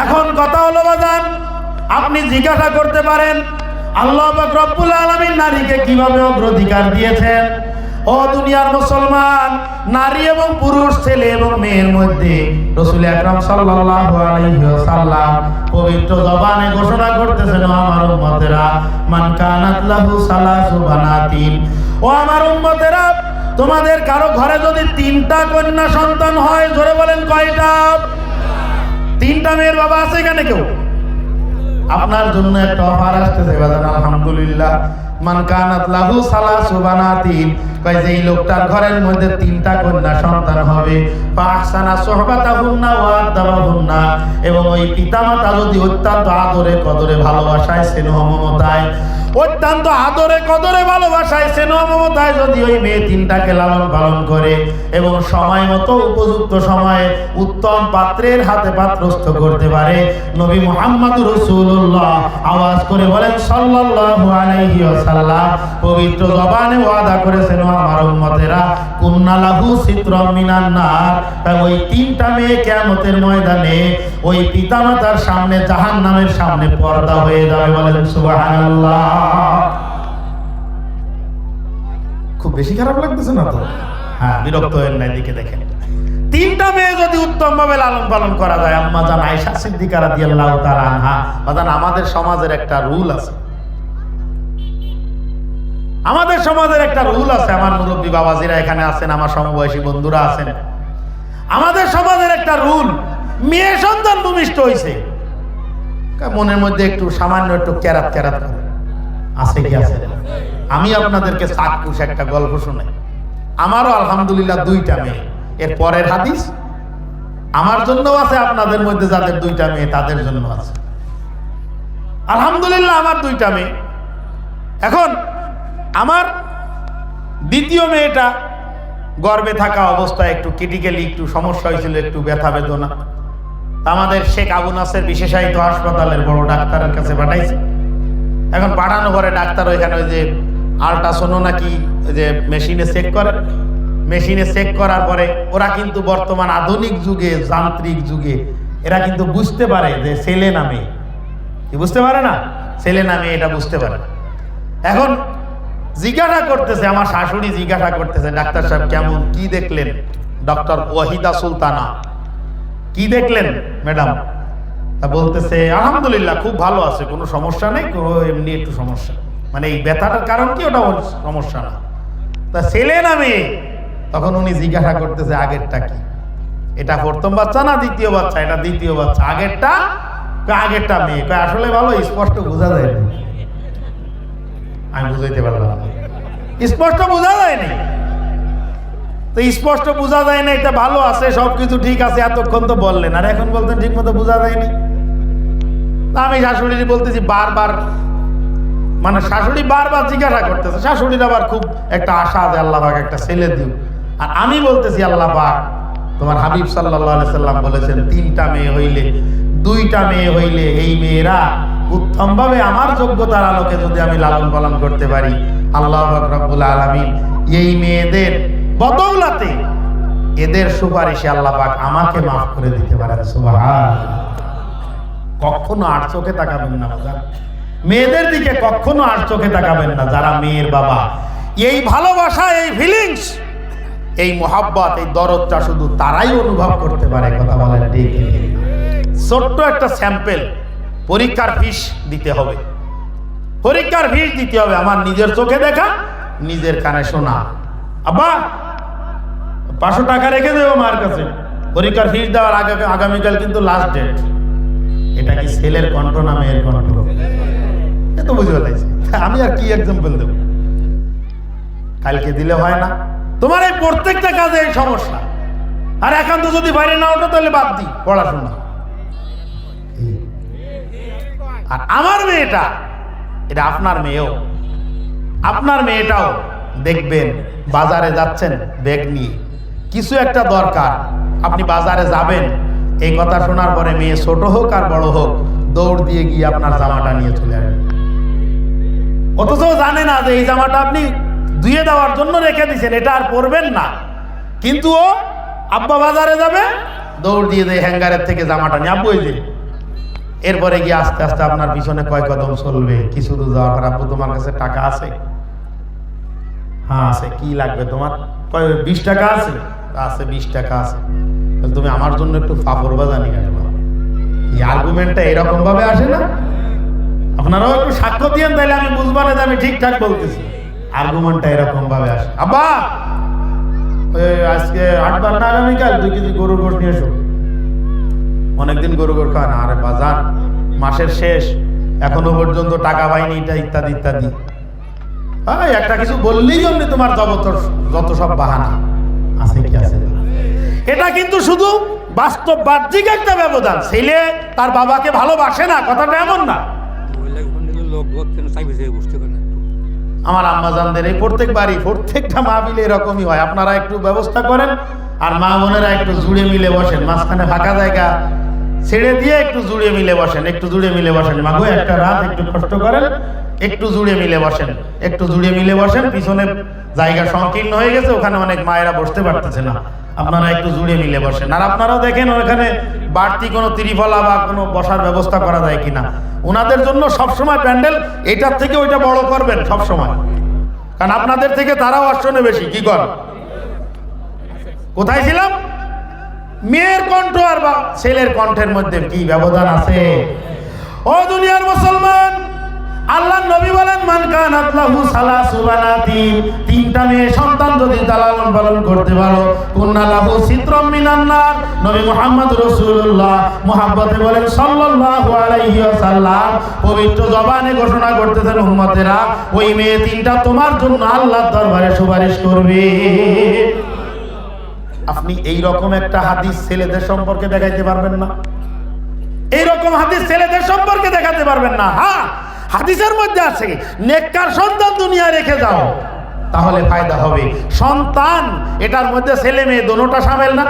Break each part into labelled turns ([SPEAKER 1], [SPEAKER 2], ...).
[SPEAKER 1] এখন কথা হলো বাজান, আপনি জিজ্ঞাসা করতে পারেন আল্লাহ পাক রব্বুল আলামিন নারীকে কিভাবে অগ্রাধিকার দিয়েছেন। ও দুনিয়ার মুসলমান, নারী এবং পুরুষ, ছেলে এবং মেয়ের মধ্যে রাসূল আকরাম সাল্লাল্লাহু আলাইহি ওয়াসাল্লাম পবিত্র জবানে ঘোষণা করতেছেন, ও আমার উম্মতেরা, মান কানাত লাহু সালাসু বানাতিন, ও আমার উম্মতেরা, তোমাদের কারো ঘরে যদি 3টা কন্যা সন্তান হয়, জোরে বলেন কয়টা? 3টা মেয়ের বাবা আছে এখানে কেউ? আপনার জন্য একটা অফার আসতেছে বাজান, আলহামদুলিল্লাহ। মান কানাত লাহু সালাসু বানাতিন, কয় যে এই লোকটার ঘরের মধ্যে 3টা কন্যা সন্তান হবে, ফাহসানা সুহবাতাহুন্না ওয়া আদাবাহুন্না, এবং ওই পিতামাতা যদি অত্যন্ত আদরে কদরে ভালোবাসায় স্নেহ মমতায়, অত্যন্ত আদরে কদরে ভালোবাসায় স্নেহ মমতায় যদি ওই মেয়ে 3টাকে লালন পালন করে এবং সময় মতো উপযুক্ত সময়ে উত্তম পাত্রের হাতে পাত্রস্থ করতে পারে, নবী মুহাম্মদুর রাসূলুল্লাহ আওয়াজ করে বলেন সাল্লাল্লাহু আলাইহি ওয়াসাল্লাম পবিত্র জবানে ওয়াদা করেছেন, আমার উম্মতেরা, কুন্না লাহু সিতরাম মিনান নার, ওই 3টা মেয়ে কিয়ামতের ময়দানে ওই পিতামাতার সামনে, জাহান্নামের সামনে পর্দা হয়ে যাবে। বলেন সুবহানাল্লাহ। খুব বেশি খারাপ লাগতেছে না তো? হ্যাঁ, বিরক্ত হয়েন না, এদিকে দেখেন। 3টা মেয়ে যদি উত্তম ভাবে লালন পালন করা যায়, আম্মা জান আয়েশা সিদ্দিকা রাদিয়াল্লাহু তাআলা আনহা, বাজান আমাদের সমাজের একটা রুল আছে, আমাদের সমাজের একটা রুল আছে। আমার মুরব্বী বাবাজিরা এখানে আছেন, আমার সমবয়সী বন্ধুরা আছেন। আমাদের সমাজের একটা রুল, মেয়ে সন্তান ভূমিষ্ঠ হইছে, মনের মধ্যে একটু সামান্য একটু ক্যারাত ক্যারাত করে আছে কি আছে? আমি আপনাদেরকে চাক্ষুষ একটা গল্প শুনাই। আমারও আলহামদুলিল্লাহ 2টা মেয়ে। এর পরের হাদিস আমার জন্য আছে, আপনাদের মধ্যে যাদের 2টা মেয়ে তাদের জন্য আছে। আলহামদুলিল্লাহ আমার 2টা মেয়ে। এখন আমার দ্বিতীয় মেয়েটা গর্ভে থাকা অবস্থায় একটু ক্রিটিক্যালি একটু সমস্যা হয়েছিল, একটু ব্যথা বেদনা। আমাদের শেখ আবু নাসের বিশেষায়িত হাসপাতালের বড় ডাক্তারের কাছে পাঠাইছে। এখন পাঠানো পরে ডাক্তার ওইখানে ওই যে আল্ট্রাসোনো নাকি যে মেশিনে চেক করে, মেশিনে চেক করার পরে ওরা কিন্তু বর্তমান আধুনিক যুগে, যান্ত্রিক যুগে এরা কিন্তু বুঝতে পারে যে ছেলে না মেয়ে। কি বুঝতে পারে না? ছেলে না মেয়ে এটা বুঝতে পারে। এখন জিজ্ঞাসা করতেছে, আমার শাশুড়ি জিজ্ঞাসা করতেছে, ডাক্তার সাহেব কেমন, কি দেখলেন? ডক্টর ওয়াহিদা সুলতানা, কি দেখলেন ম্যাডাম? তা বলতেছে আলহামদুলিল্লাহ খুব ভালো আছে, কোনো সমস্যা নেই, কোনো এমনি একটু সমস্যা, মানে এই ব্যথাটার কারণ কি ওটা সমস্যা না। তা ছেলে না মেয়ে? তখন উনি জিজ্ঞাসা করতেছে আগেরটা কি, এটা প্রথম বাচ্চা না দ্বিতীয় বাচ্চা? এটা দ্বিতীয় বাচ্চা। আগেরটা? আগেরটা মেয়ে। আসলে ভালো স্পষ্ট বোঝা যায় না। আমি বুঝাইতে পারলাম, স্পষ্ট বোঝা যায়নি। তো স্পষ্ট বোঝা যায় না, এটা ভালো আছে, সবকিছু ঠিক আছে, এতক্ষণ তো বললেন, আর এখন বলতেন ঠিক মতো বোঝা যায়নি। আমি শাশুড়ি বলতেছি বারবার, মানে শাশুড়ি বারবার জিজ্ঞাসা করতেছে। শাশুড়ির আবার খুব একটা আশা আছে আল্লাহ পাক একটা ছেলে দিও, আর আমি বলতেছি আল্লাহ পাক তোমার হাবিব সাল্লাল্লাহু আলাইহি সাল্লাম বলেছেন 3টা মেয়ে হইলে, 2টা মেয়ে হইলে এই মেয়েরা উত্তম ভাবে আমার যোগ্যতার আলোকে যদি আমি লালন পালন করতে পারি, আল্লাহ পাক রব্বুল আলামিন এই মেয়েদের বদৌলতে, এদের সুপারিশে আল্লাহ পাক আমাকে মাফ করে দিতে পারেন। সুবহানাল্লাহ। কখনো আর চোখে তাকাবেন না বাবা, মেয়েদের দিকে কখনো আর চোখে তাকাবেন না। যারা মেয়ের বাবা, এই ভালোবাসা, এই ফিলিংস, এই মোহাব্বত, এই দরদটা শুধু তারাই অনুভব করতে পারে। কথা বলেন ঠিক? ছোট্ট একটা স্যাম্পল, পরীক্ষার ফিস দিতে হবে, পরীক্ষার ফিস দিতে হবে। আমার নিজের চোখে দেখা, নিজের কানে শোনা। আব্বা 500 টাকা রেখে দেবো মার কাছে, পরীক্ষার ফিস দেওয়ার আগে, আগামীকাল কিন্তু লাস্ট ডেট। এটা কি ছেলের কণ্ঠ না মেয়ের কণ্ঠ? এত বুঝে ফেলাইছি, আমি আর কি এক্সাম্পল দেব? কালকে দিলে হয় না? তোমার এই প্রত্যেকটা কাজে এই সমস্যা। আর একান্ত যদি বাইরে না ওঠো তাহলে বাদ দি পড়াশোনা। আর আমার মেয়েটা, এটা আপনার মেয়েও, আপনার মেয়েটাও দেখবেন বাজারে যাচ্ছেন ব্যাগ নিয়ে, কিছু একটা দরকার, আপনি বাজারে যাবেন, এই কথা শোনার পরে মেয়ে ছোট হোক আর বড় হোক দৌড় দিয়ে গিয়ে আপনার জামাটা নিয়ে চলে আসবে। অথচ জানে না যে এই জামাটা আপনি ধুয়ে দেওয়ার জন্য রেখে দিয়েছেন, এটা আর পরবেন না। কিন্তু ও আব্বা বাজারে যাবে, দৌড় দিয়ে দেয় হ্যাঙ্গারের থেকে জামাটা নিয়ে, আব্বু এই যে এরপরে গিয়ে আস্তে আস্তে আপনার পিছনে কয় কদম চলবে, কিছু দূর যাওয়ার পর আব্বু তোমার কাছে টাকা আছে? হ্যাঁ আছে। কি লাগবে তোমার? 20 টাকা আছে? আছে 20 টাকা আছে। তুমি আমার জন্য একটু পাপড় বাজানি কেন? এই আর্গুমেন্টটা এরকম ভাবে আসে না? আপনারাও একটু সাক্ষ্য দিয়েন, তাইলে আমি বুঝবো না যে আমি ঠিকঠাক বলতেছি। আর্গুমেন্টটা এরকম ভাবে আসে। আব্বা আজকে 8 বার না আগামীকাল 2 কেজি গরুর গোশত নিয়ে এসো। অনেকদিন গরু গোশত খায় না। আরে বাজার মাসের শেষ, এখনো পর্যন্ত টাকা পাইনি, এটা ইত্যাদি ইত্যাদি। একটা কিছু বললেই অমনি তোমার যত সব বাহানা আছে কি আছে। এটা কিন্তু শুধু বাস্তব বাহ্যিক একটা ব্যবধান। ছেলে তার বাবাকে ভালোবাসে না, কথাটা এমন না। আমার আম্মা জানদের এই প্রত্যেক বাড়ি প্রত্যেকটা মাহফিলে এরকমই হয়। আপনারা একটু ব্যবস্থা করেন, আর মা বোনেরা একটু জুড়ে মিলে বসেন, মাঝখানে ফাঁকা জায়গা ছেড়ে দিয়ে একটু জুড়ে মিলে বসেন, একটু জুড়ে মিলে বসেন। মাগো একটা রাত একটু কষ্ট করেন, একটু জুড়ে মিলে বসেন, একটু জুড়ে মিলে বসেন। পিছনে জায়গা সংকীর্ণ হয়ে গেছে, ওখানে অনেক মায়েরা বসতে পারতেছে না, আপনারা একটু জুড়ে মিলে বসেন। আর আপনারাও দেখেন ওখানে বাড়তি কোনো ত্রিফলা বা কোনো বসার ব্যবস্থা করা যায় কিনা। ওনাদের জন্য সবসময় প্যান্ডেল এটার থেকে ওইটা বড় করবেন সবসময়, কারণ আপনাদের থেকে তারাও আসনে বেশি। কি কর? কোথায় ছিলাম? মেয়ের কণ্ঠ আর ছেলের কণ্ঠের মধ্যে কি ব্যবধান আছে? ও দুনিয়ার মুসলমান, আল্লাহ নবী বলেন মান কানাত লাহু সালাসু বানাতিন, 3টা মেয়ে সন্তান যদি লালন পালন করতে পারো, কুন্না লাহু সিতরাম মিনান নার। নবী মুহাম্মদ রাসূলুল্লাহ মুহাব্বতে বলেন সাল্লাল্লাহু আলাইহি ওয়াসাল্লাম, পবিত্র জবানে ঘোষণা করতেছেন উম্মতেরা, ওই মেয়ে 3টা তোমার জন্য আল্লাহর দরবারে সুপারিশ করবে। আপনি এই রকম একটা হাদিস ছেলেদের সম্পর্কে দেখাইতে পারবেন না? এই রকম হাদিস ছেলেদের সম্পর্কে দেখাতে পারবেন না? হ্যাঁ, হাদিসের মধ্যে আছে নেককার সন্তান দুনিয়ায় রেখে যাও, তাহলে ফায়দা হবে। সন্তান এটার মধ্যে ছেলে মেয়ে দোনোটা শামিল না?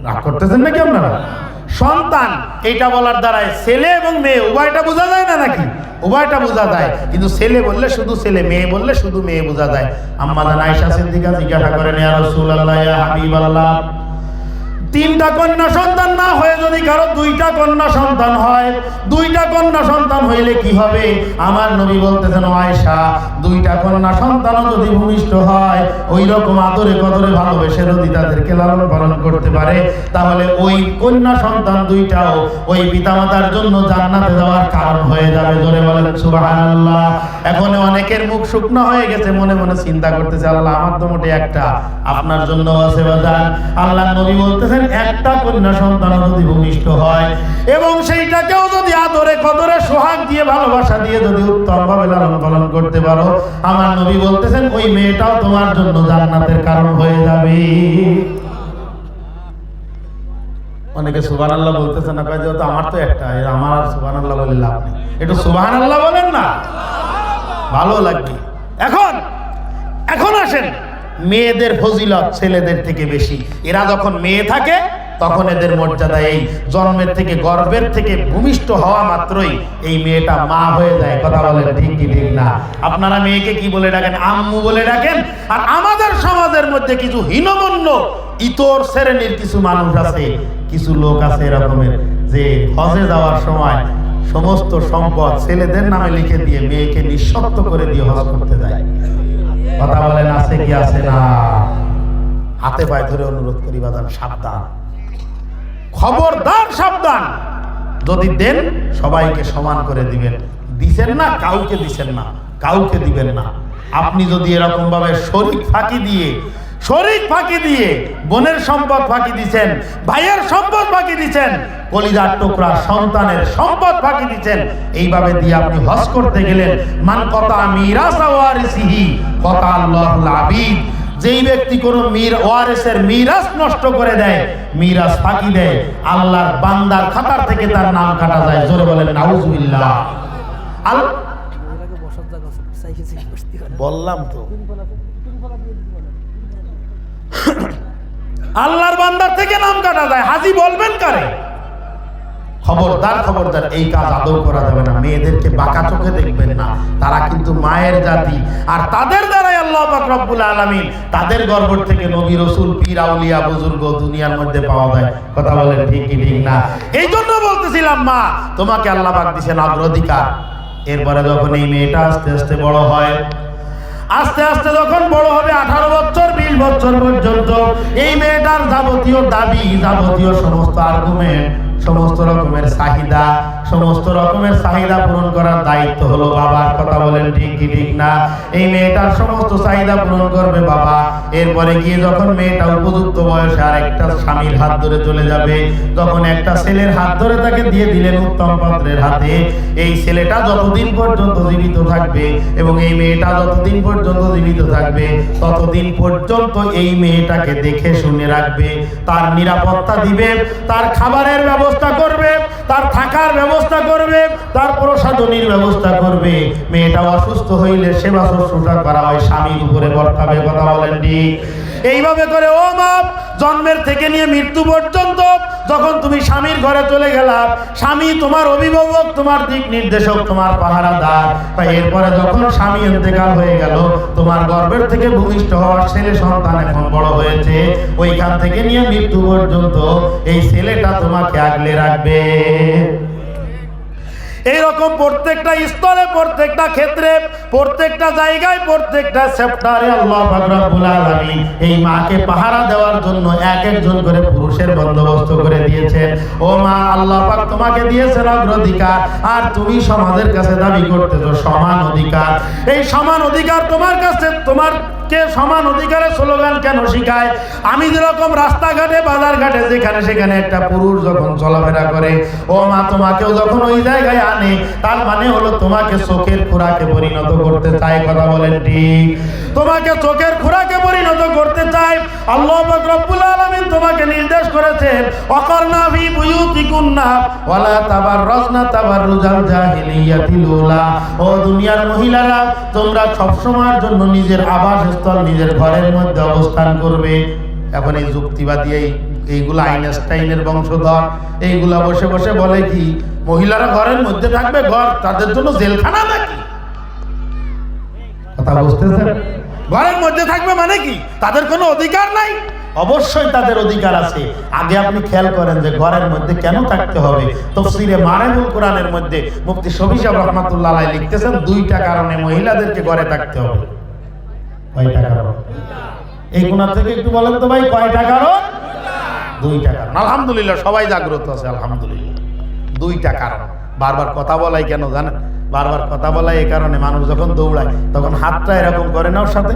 [SPEAKER 1] রাগ করতেছেন নাকি আপনারা? সন্তান এটা বলার দ্বারাই ছেলে এবং মেয়ে উভয়টা বোঝা যায় না নাকি? উভয়টা বোঝা যায়, কিন্তু ছেলে বললে শুধু ছেলে, মেয়ে বললে শুধু মেয়ে বোঝা যায়। আম্মা জান আয়েশা সিদ্দিকা জিজ্ঞাসা করেন, ইয়া রাসূলুল্লাহ, ইয়া হাবিবাল্লাহ, 3টা কন্যা সন্তান না হয়ে যদি কারো 2টা কন্যা সন্তান হয়, 2টা কন্যা সন্তান হইলে কি হবে? আমার নবী বলতেছেন, আয়েশা, 2টা কন্যা সন্তানও যদি ভূমিষ্ঠ হয়, ওই রকম আদরে কদরে ভালোবেসে যদি তাদেরকে লালন পালন করতে পারে, তাহলে ওই কন্যা সন্তান 2টাও ওই পিতামাতার জন্য জান্নাতে যাওয়ার কারণ হয়ে যাবে। জোরে বলেন সুবহানাল্লাহ। এখন অনেকের মুখ শুকনো হয়ে গেছে, মনে মনে চিন্তা করতেছে, আল্লাহ আমার তো মোটে একটা, আপনার জন্য আছে বাজার। আল্লাহ নবী বলতেছেন, একটা কন্যা সন্তান যদি ভূমিষ্ঠ হয় এবং সেইটাকেও যদি আদরে কদরে সোহাগ দিয়ে ভালোবাসা দিয়ে যদি উত্তম ভাবে লালন পালন করতে পারো, আমার নবী বলতেছেন ওই মেয়েটাও তোমার জন্য জান্নাতের কারণ হয়ে যাবে। অনেকে সুবহানাল্লাহ বলতেছে না, কয় যেহেতু আমার তো একটা, আমার আর সুবহানাল্লাহ বলে লাভ নেই। একটু সুবহানাল্লাহ বলেন না, ভালো লাগবে। এখন আসেন, মেয়েদের ফজিলত ছেলেদের থেকে বেশি। এরা যখন মেয়ে থাকে তখন এদের মর্যাদা এই জন্মের থেকে, গর্ভের থেকে ভূমিষ্ঠ হওয়া মাত্রই এই মেয়েটা মা হয়ে যায়। কথা বলেন ঠিক কি ঠিক না? আপনারা মেয়েকে কি বলে ডাকেন? আম্মু বলে ডাকেন। আর আমাদের সমাজের মধ্যে কিছু হীনমন্য ইতর শ্রেণীর কিছু মানুষ আছে, কিছু লোক আছে এরকমের, যে হজে যাওয়ার সময় সমস্ত সম্পদ ছেলেদের নামে লিখে দিয়ে মেয়েকে নিঃশর্ত করে দিয়ে হজ করতে যায়। কথা বলেন আছে কি আছে না? হাতে পায়ে ধরে অনুরোধ করি বাজান, সাবধান, খবরদার সাবধান। যদি দেন সবাইকে সমান করে দিবেন, দিছেন না কাউকে দিছেন না, কাউকে দিবেন না। আপনি যদি এরকম ভাবে শরীক ফাঁকি দিয়ে বোনের সম্পদ ফাঁকি দিচ্ছেন, ভাইয়ের সম্পদ ফাঁকি দিচ্ছেন, কলিজার টুকরা সন্তানের সম্পদ ফাঁকি দিচ্ছেন, এইভাবে দিয়ে আপনি হজ করতে গেলেন। মান কতা মিরাসা ওয়ারিসিহি কতা আল্লাহুল আবিদ। যেই ব্যক্তি কোন ওয়ারিসের মিরাস নষ্ট করে দেয়, মিরাস ফাঁকি দেয়, আল্লাহর বান্দার খাতার থেকে তার নাম কাটা যায়। জোরে বলেন নাউজুবিল্লাহ। বললাম তো, আল্লাহর বান্দার থেকে নাম কাটা যায়। হাজি বলবেন কারে? খবরদার খবরদার, এই কাজ আদৌ করা যাবে না। মেয়েদেরকে বাঁকা চোখে দেখবেন না, তারা কিন্তু মায়ের জাতি, আর তাদের দ্বারাই আল্লাহ পাক রব্বুল আলামিন তাদের গর্ভ থেকে নবী রাসূল পীর আউলিয়া বুজুর্গ দুনিয়ার মধ্যে পাওয়া যায়। কথা বলেন ঠিক কি ঠিক না? এই জন্য বলতেছিলাম মা, তোমাকে আল্লাহ পাক দিয়েছেন অগ্রাধিকার। এরপরে যখন এই মেয়েটা আস্তে আস্তে বড় হয়, আস্তে আস্তে যখন বড় হবে 18 বছর 20 বছর পর্যন্ত, এই মেয়েটার যাবতীয় দাবি, যাবতীয় সমস্ত আর্গুমেন্ট, সমস্ত রকমের চাহিদা, সমস্ত রকমের চাহিদা পূরণ করার দায়িত্ব হলো বাবার। কথা বলেন ঠিক কি ঠিক না? এই মেয়েটার সমস্ত চাহিদা পূরণ করবে বাবা। এরপরে গিয়ে যখন মেয়েটা উপযুক্ত বয়সে আর একটা স্বামীর হাত ধরে চলে যাবে, তখন একটা ছেলের হাত ধরে তাকে দিয়ে দিলেন উত্তম পাত্রের হাতে। এই ছেলেটা যতদিন পর্যন্ত জীবিত থাকবে এবং এই মেয়েটা যতদিন পর্যন্ত জীবিত থাকবে, ততদিন পর্যন্ত এই মেয়েটাকে দেখে শুনে রাখবে, তার নিরাপত্তা দিবে, তার খাবারের ব্যবস্থা করবে, তার থাকার ব্যবস্থা করবে, তার প্রসাধনীর ব্যবস্থা করবে। মেয়েটা অসুস্থ হইলে সেবা শুশ্রূষা করা হয় স্বামীর উপরে বর্তাবে। কথা বলেন ঠিক? এইভাবে করে ও মা, জন্মের থেকে নিয়ে মৃত্যু পর্যন্ত যখন তুমি স্বামীর ঘরে চলে গেলা, স্বামী তোমার অভিভাবক, তোমার দিক নির্দেশক, তোমার পাহারাদার। এরপরে যখন স্বামী ইন্তেকাল হয়ে গেল, তোমার গর্ভের থেকে ভূমিষ্ঠ হওয়ার ছেলে সন্তান এখন বড় হয়েছে, ওইখান থেকে নিয়ে মৃত্যু পর্যন্ত এই ছেলেটা তোমাকে আগলে রাখবে। এইরকম প্রত্যেকটা স্তরে, প্রত্যেকটা ক্ষেত্রে, প্রত্যেকটা জায়গায়, প্রত্যেকটা সেক্টরে আল্লাহ পাক রব্বুল আলামিন এই মাকে পাহারা দেওয়ার জন্য এক একজন করে পুরুষের বন্দোবস্ত করে দিয়েছেন। ও মা, আল্লাহ পাক তোমাকে দিয়েছেন অগ্রাধিকার, আর তুমি সমাজের কাছে দাবি করতেছো সমান অধিকার। এই সমান অধিকার তোমার কাছে, তোমারকে সমান অধিকারের স্লোগান কেন শিখায়? আমি যেরকম রাস্তাঘাটে, বাজার ঘাটে, যেখানে সেখানে একটা পুরুষ যখন চলাফেরা করে, ও মা, তোমাকেও যখন ওই জায়গায় আনে, তার মানে হলো তোমাকে চোখের খোরাকে পরিণত করতে চায়। কথা বলেন ঠিক? তোমাকে চোখের খোরাকে পরিণত করতে চায়। আল্লাহ পাক রব্বুল আলামিন তোমাকে নির্দেশ করেছেন, ওয়াকারনা ফি বুয়ুতিকুন্না ওয়ালা তাবাররাজনা তাবাররুজাল জাহিলিয়াতিল উলা। ও দুনিয়ার মহিলারা, তোমরা সব সময়ের জন্য নিজের আবাসস্থল, নিজের ঘরের মধ্যে অবস্থান করবে। এখন এই যুক্তিবাদী এইগুলা আইনস্টাইনের বংশধর, এইগুলা বসে বসে বলে কি মহিলারা ঘরের মধ্যে থাকবে, ঘর তাদের জন্য জেলখানা নাকি? কথা বুঝতেছেন? ঘরের মধ্যে থাকবে মানে কি তাদের কোনো অধিকার নাই? অবশ্যই তাদের অধিকার আছে। আগে আপনি খেয়াল করেন যে ঘরের মধ্যে কেন থাকতে হবে। তাফসীরে মারিফুল কোরআনের মধ্যে মুফতি শফি সাহেব রাহমাতুল্লাহ আলাইহি লিখতেছেন, 2টা কারণে মহিলাদেরকে ঘরে থাকতে হবে। কয়টা কারণ? এই গুণা থেকে একটু বলেন তো ভাই, কয়টা কারণ? 2টা কারণ। আলহামদুলিল্লাহ, সবাই জাগ্রত আছে আলহামদুলিল্লাহ। 2টা কারণ। বারবার কথা বলাই কেন জানেন? বারবার কথা বলাই এই কারণে, মানুষ যখন দৌড়ায় তখন হাতটা এরকম করে না ওর সাথে।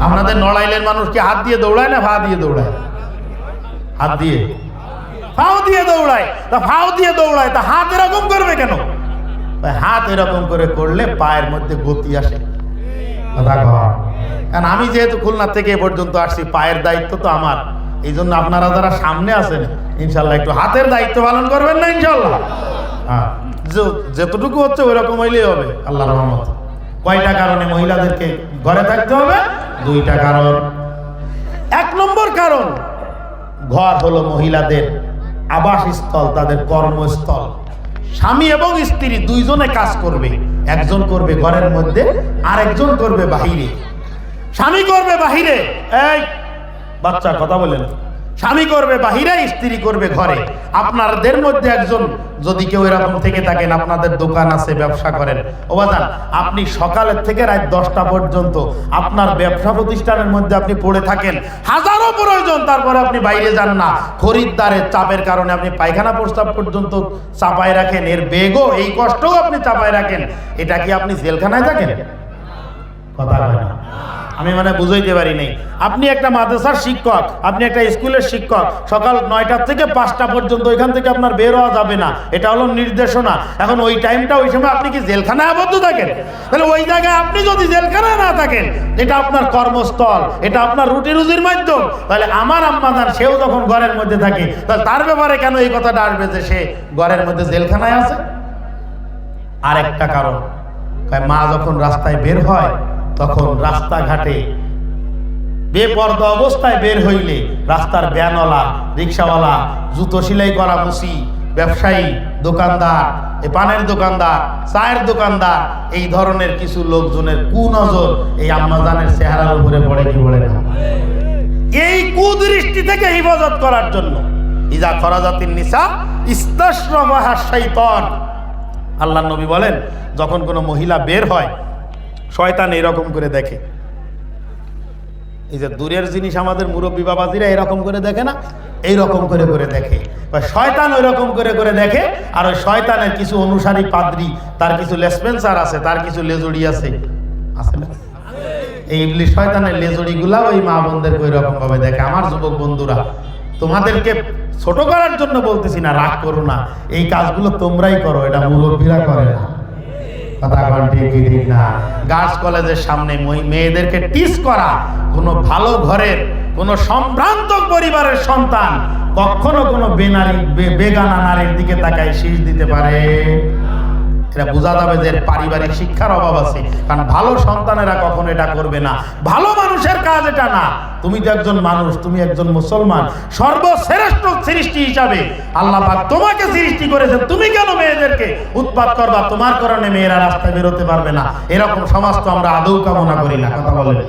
[SPEAKER 1] আপনাদের নড়াইলের মানুষ কি হাত দিয়ে দৌড়ায় না পা দিয়ে দৌড়ায়? হাত দিয়ে, পাও দিয়ে দৌড়ায়। তা পাও দিয়ে দৌড়ায়, তা হাত এরকম করবে কেন? হাত এরকম করে করলে পায়ের মধ্যে গতি আসে। কারণ আমি যেহেতু খুলনা থেকে এ পর্যন্ত আসছি, পায়ের দায়িত্ব তো আমার। এই জন্য আপনারা যারা সামনে আছেন ইনশাল্লাহ একটু হাতের দায়িত্ব পালন করবেন না ইনশাল্লাহ? হ্যাঁ, যতটুকু হচ্ছে ওই রকম হইলেই হবে আল্লাহর রহমত। কয়টা কারণে মহিলাদেরকে ঘরে থাকতে হবে? 2টা কারণ। 1 নম্বর কারণ, ঘর হলো মহিলাদের আবাসস্থল, তাদের কর্মস্থল। স্বামী এবং স্ত্রী দুইজনে কাজ করবে, একজন করবে ঘরের মধ্যে, আরেকজন করবে বাহিরে। স্বামী করবে বাহিরে, এই বাচ্চা কথা বলেন, স্বামী করবে বাহিরে, স্ত্রী করবে ঘরে। আপনাদের মধ্যে একজন যদি কেউ এরকম থেকে থাকেন, আপনাদের দোকান আছে, ব্যবসা করেন, ও বাজান, আপনি সকালের থেকে রাত 10টা পর্যন্ত আপনার ব্যবসা প্রতিষ্ঠানের মধ্যে আপনি পড়ে থাকেন, হাজারো প্রয়োজন, তারপরে আপনি বাইরে যান না, খরিদ্দারের চাপের কারণে আপনি পায়খানা প্রস্তাব পর্যন্ত চাপায় রাখেন, এর বেগও, এই কষ্টও আপনি চাপায় রাখেন। এটা কি আপনি জেলখানায় থাকেন? কথা বলেন না। আমি মানে বুঝাইতে পারি নাই। আপনি একটা মাদ্রাসার শিক্ষক, আপনি একটা স্কুলের শিক্ষক, সকাল 9টা থেকে 5টা পর্যন্ত ওইখান থেকে আপনার বের হওয়া যাবে না, এটা হলো নির্দেশনা। এখন ওই টাইমটা, ওই সময় আপনি কি জেলখানায় আবদ্ধ থাকেন? তাহলে ওই জায়গায় আপনি যদি জেলখানায় না থাকেন, এটা আপনার কর্মস্থল, এটা আপনার রুটি রুজির মাধ্যম, তাহলে আমার আম্মাজান সেও যখন ঘরের মধ্যে থাকে, তাহলে তার ব্যাপারে কেন এই কথাটা আসবে যে সে ঘরের মধ্যে জেলখানায় আছে? আরেকটা কারণ, মা যখন রাস্তায় বের হয় তখন রাস্তাঘাটে বেপরদা অবস্থায় বের হইলে রাস্তার ভ্যানওয়ালা, রিক্সাওয়ালা, জুতো সেলাই করা মুসি, ব্যবসায়ী, দোকানদার, পানের দোকানদার, চায়ের দোকানদার, এই ধরনের কিছু লোকজনের কুনজর এই আম্মাজানের চেহারার উপরে পড়ে কি বলে না? এই কুদৃষ্টি থেকে হিফাজত করার জন্য ইজা খরাজাতিন নিসা ইস্তাশরাফাহা শাইতান, আল্লাহর নবী বলেন যখন কোনো মহিলা বের হয় শয়তান এরকম করে দেখে। এই যে দূরের জিনিস আমাদের মুরব্বী বাবাজিরা এরকম করে দেখে না, এইরকম করে করে দেখে, শয়তান ওই রকম করে করে দেখে। আর ওই শয়তানের কিছু অনুসারী পাদ্রী, তার কিছু লেসপেন্সার আছে, তার কিছু লেজড়ি আছে, আছে না? এই ইবলিশ শয়তানের লেজড়ি গুলা ওই মা বোনদেরকে ওই রকম ভাবে দেখে। আমার যুবক বন্ধুরা, তোমাদেরকে ছোট করার জন্য বলতেছি না, রাগ করো না, এই কাজগুলো তোমরাই করো, এটা মুরব্বীরা করে না। কথা বল ঠিক ঠিক না? গার্লস কলেজের সামনে মেয়েদেরকে টিচ করা, কোনো ভালো ঘরের কোনো সম্ভ্রান্ত পরিবারের সন্তান কখনো কোনো বেগানা নারীর দিকে তাকায় শীষ দিতে পারে? এটা বোঝা যাবে যে পারিবারিক শিক্ষার অভাব আছে। কারণ ভালো সন্তানেরা কখনো এটা করবে না। ভালো মানুষের কাজ এটা না। তুমি তো একজন মানুষ, তুমি একজন মুসলমান, সর্বশ্রেষ্ঠ সৃষ্টি হিসাবে আল্লাহ পাক তোমাকে সৃষ্টি করেছেন। তুমি কেন মেয়েদেরকে উৎপাত করবা? তোমার কারণে মেয়েরা রাস্তায় বেরোতে পারবে না। এরকম সমাজ তো আমরা আদৌ কামনা করি না। কথা বলেন।